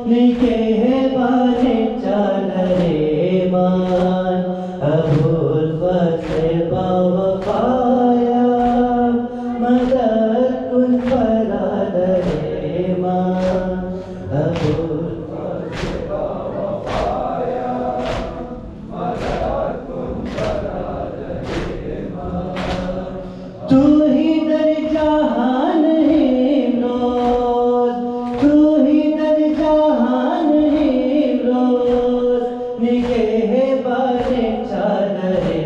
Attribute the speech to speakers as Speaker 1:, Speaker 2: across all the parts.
Speaker 1: निकेबाने चालरे मान अबुल फज़्ल बावफ़ाया मदद कुन बरादरे मान अबुल फज़्ल बावफ़ाया मदद कुन बरादरे मान तू ही दर जहान हिमरोज़ तू ही दर जहान हिमरोज़ निगहबाने चादरे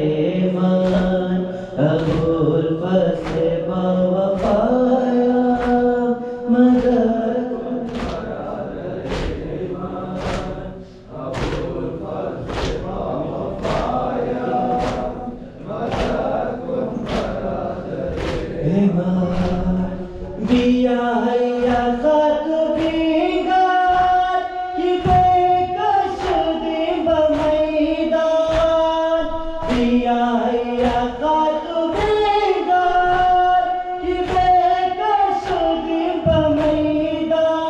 Speaker 1: मान अबुल फज़्ल बावफ़ाया मदद कुन बरादरे मान अबुल फज़्ल बावफ़ाया मदद कुन बरादरे मान बिया हैया खात बीगार कि बेकश दे बमैदान बिया हैया खात बीगार कि बेकश दे बमैदान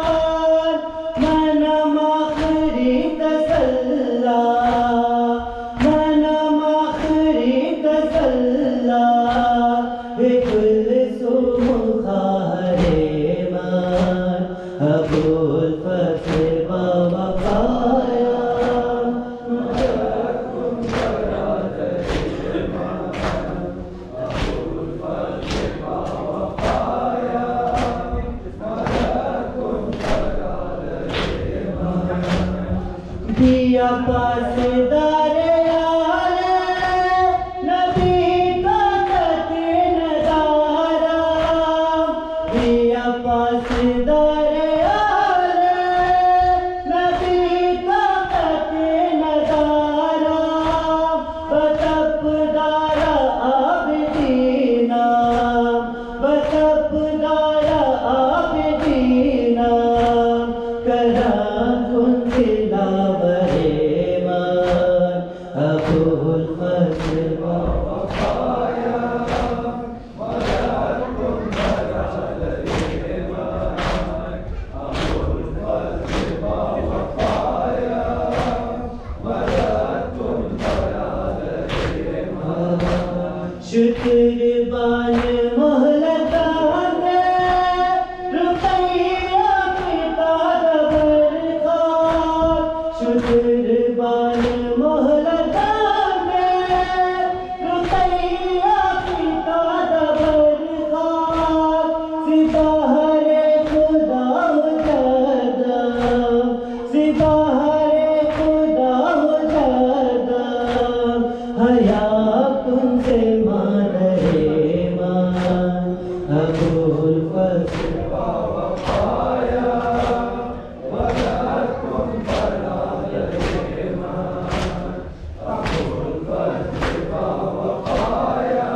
Speaker 1: मना माखरी तसल्ला मना माखरी तसल्ला बिकुल सुमुखारे मान अबुल फज़्ल बावफ़ाया मदद कुन बरादरे मान अबुल फज़्ल बावफ़ाया मदद कुन बरादरे मान दिया पासदारे आले नबी ताकत नज़ारा दिया पासदारे आले नबी ताकत नज़ारा बतपदारा आबिदीना बतपदारा आबिदीना करा कुन दिलावरे मान अबुल फज़्ल बावफ़ाया मदद कुन बरादरे मान अबुल फज़्ल बावफ़ाया मदद कुन बरादरे मान शुक्रबान मोहलतान रुक़ैया पिता दबरखार शुक्रबान मोहलतान रुक़ैया पिता दबरखार सिपाहरे खुदा मुजद्दम सिपाहरे खुदा मुजद्दम हया कुन से मादरे मान अबुल फज़्ल बावफ़ाया मदद कुन बरादरे मान अबुल फज़्ल बावफ़ाया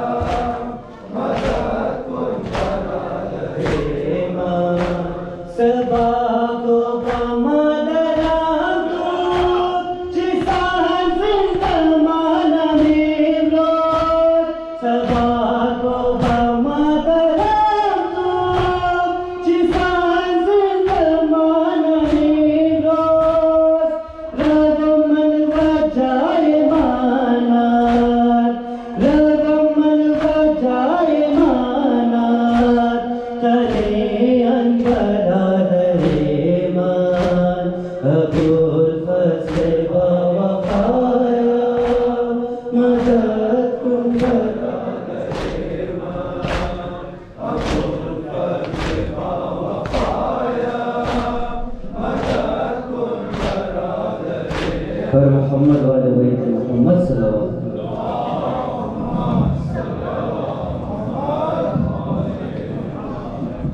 Speaker 1: मदद कुन बरादरे मान सबा को बमदराम दूत जिसान ज़िंदमान हिमरोज़ सबा को बमदराम दूत जिसान ज़िंदमान हिमरोज़ रगमन वजाए मानात रगमन वजाए मानात तले अनबरादरे मान अबुल फज़्ल बावफ़ाया मदद कुन बरादरे मान अबुल फज़्ल बावफ़ाया मदद कुन बरादरे पर मोहम्मद वाले बैत मोहम्मद सल्लल्लाहु अलैहि वसल्लम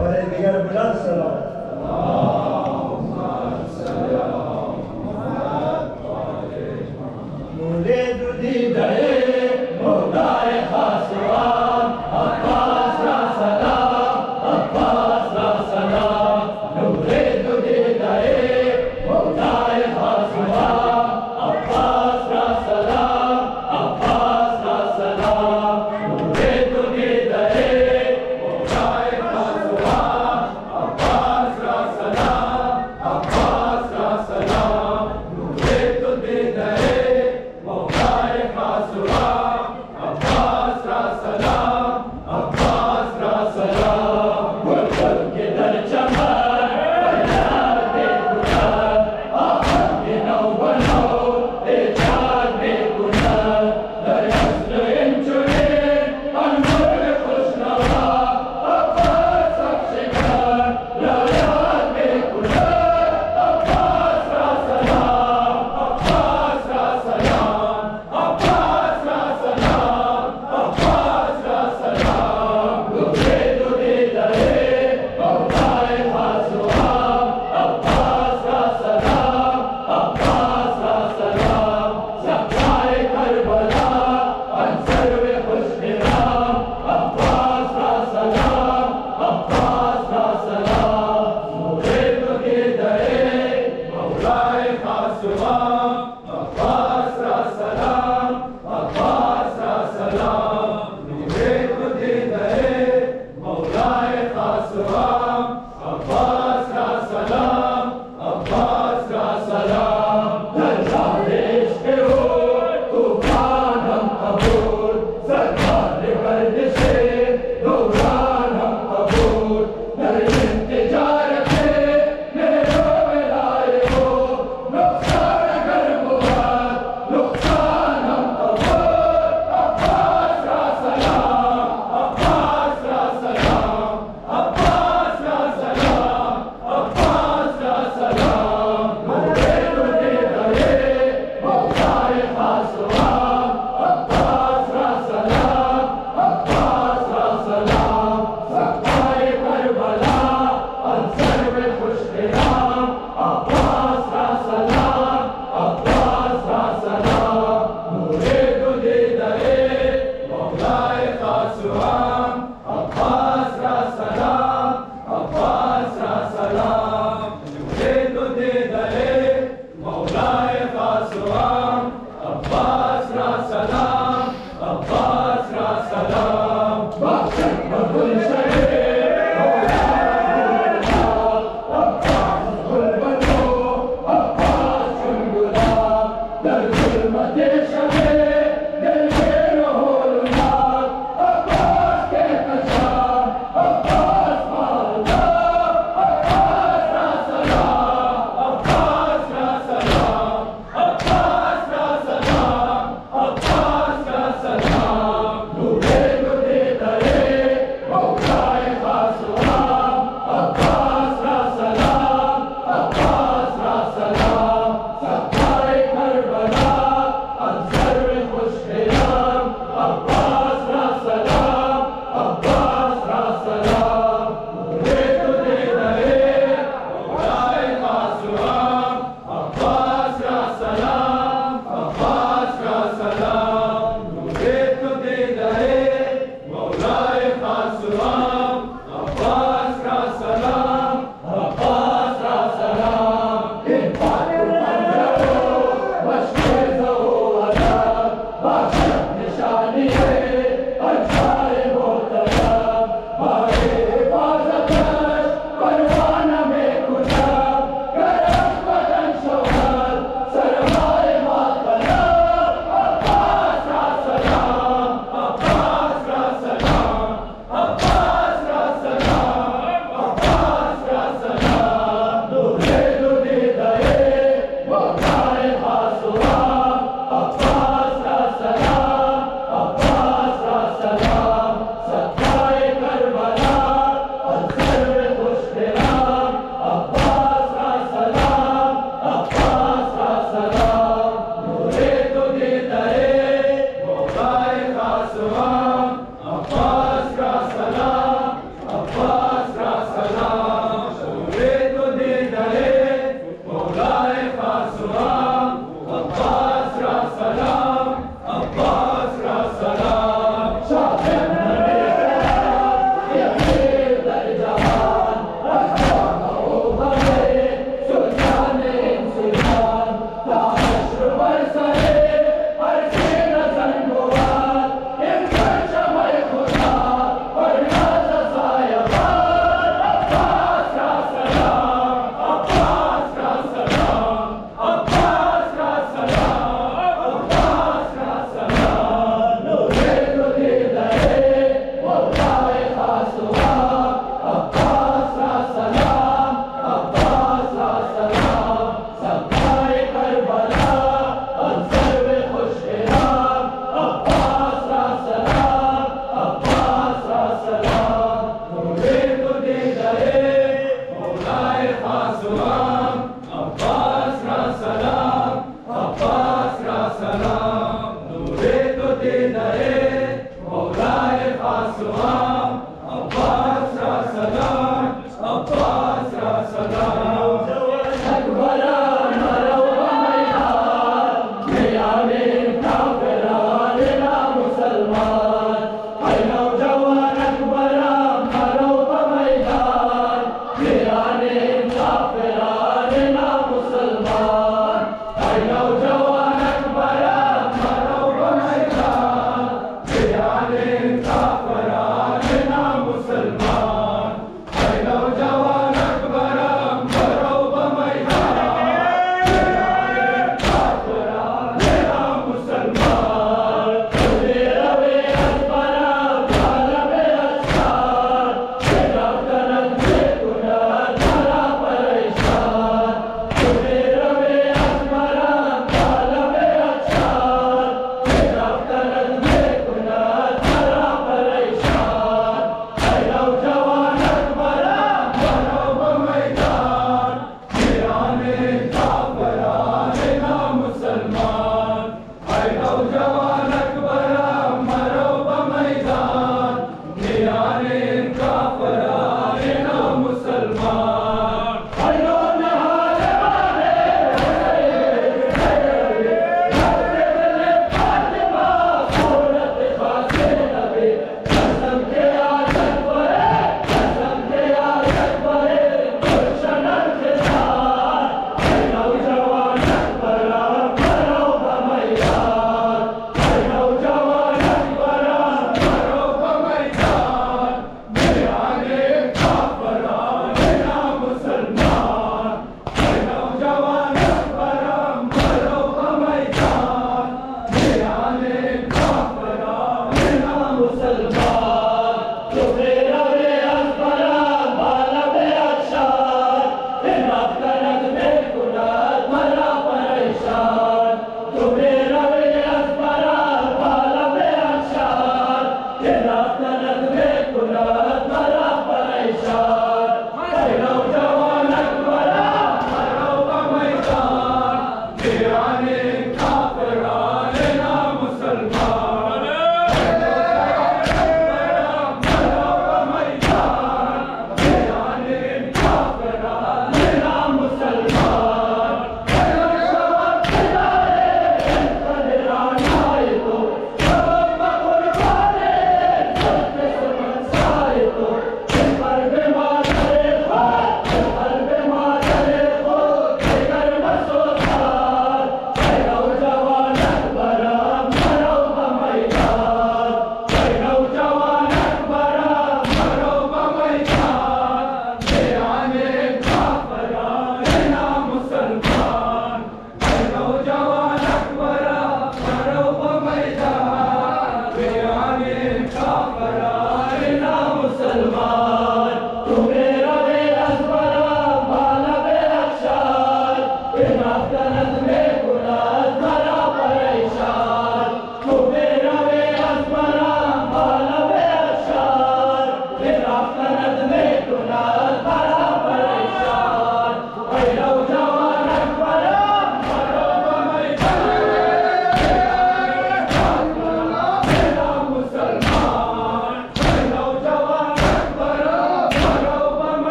Speaker 1: और दिगर बुलंद सलाम मुले दुदी गए मौलाए खासवान अब्बास रा सलाम अब्बास रा सलाम नूरे दुदी गए मौलाए खासवान अब्बास रा सलाम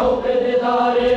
Speaker 1: शौक दीदारे